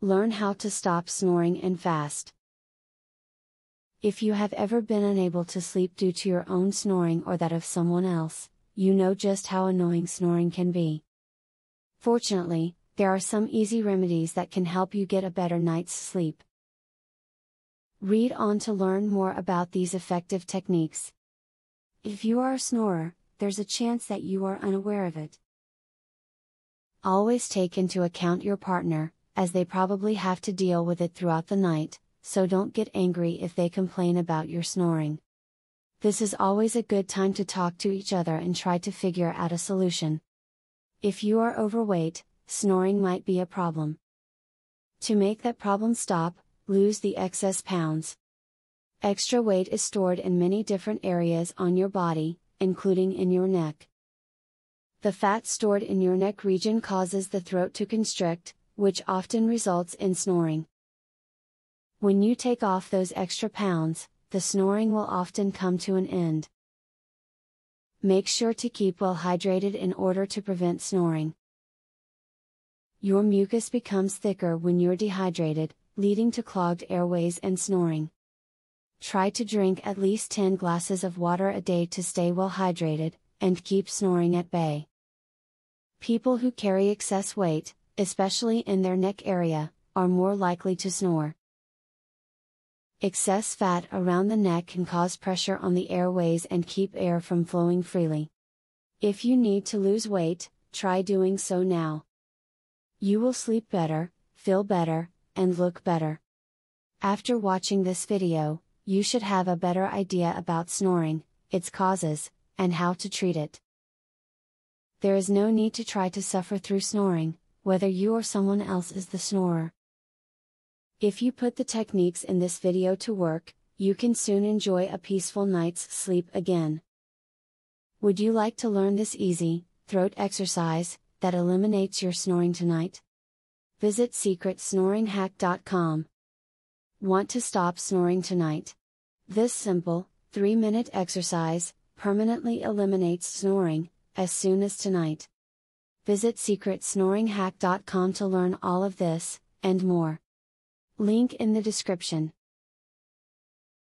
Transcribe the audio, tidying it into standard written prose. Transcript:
Learn how to stop snoring and fast. If you have ever been unable to sleep due to your own snoring or that of someone else, you know just how annoying snoring can be. Fortunately, there are some easy remedies that can help you get a better night's sleep. Read on to learn more about these effective techniques. If you are a snorer, there's a chance that you are unaware of it. Always take into account your partner, as they probably have to deal with it throughout the night, so don't get angry if they complain about your snoring. This is always a good time to talk to each other and try to figure out a solution. If you are overweight, snoring might be a problem. To make that problem stop, lose the excess pounds. Extra weight is stored in many different areas on your body, including in your neck. The fat stored in your neck region causes the throat to constrict, which often results in snoring. When you take off those extra pounds, the snoring will often come to an end. Make sure to keep well hydrated in order to prevent snoring. Your mucus becomes thicker when you're dehydrated, leading to clogged airways and snoring. Try to drink at least 10 glasses of water a day to stay well hydrated, and keep snoring at bay. People who carry excess weight, especially in their neck area, are more likely to snore. Excess fat around the neck can cause pressure on the airways and keep air from flowing freely. If you need to lose weight, try doing so now. You will sleep better, feel better, and look better. After watching this video, you should have a better idea about snoring, its causes, and how to treat it. There is no need to try to suffer through snoring, whether you or someone else is the snorer. If you put the techniques in this video to work, you can soon enjoy a peaceful night's sleep again. Would you like to learn this easy, throat exercise, that eliminates your snoring tonight? Visit secretsnoringhack.com. Want to stop snoring tonight? This simple, 3-minute exercise, permanently eliminates snoring, as soon as tonight. Visit secretsnoringhack.com to learn all of this, and more. Link in the description.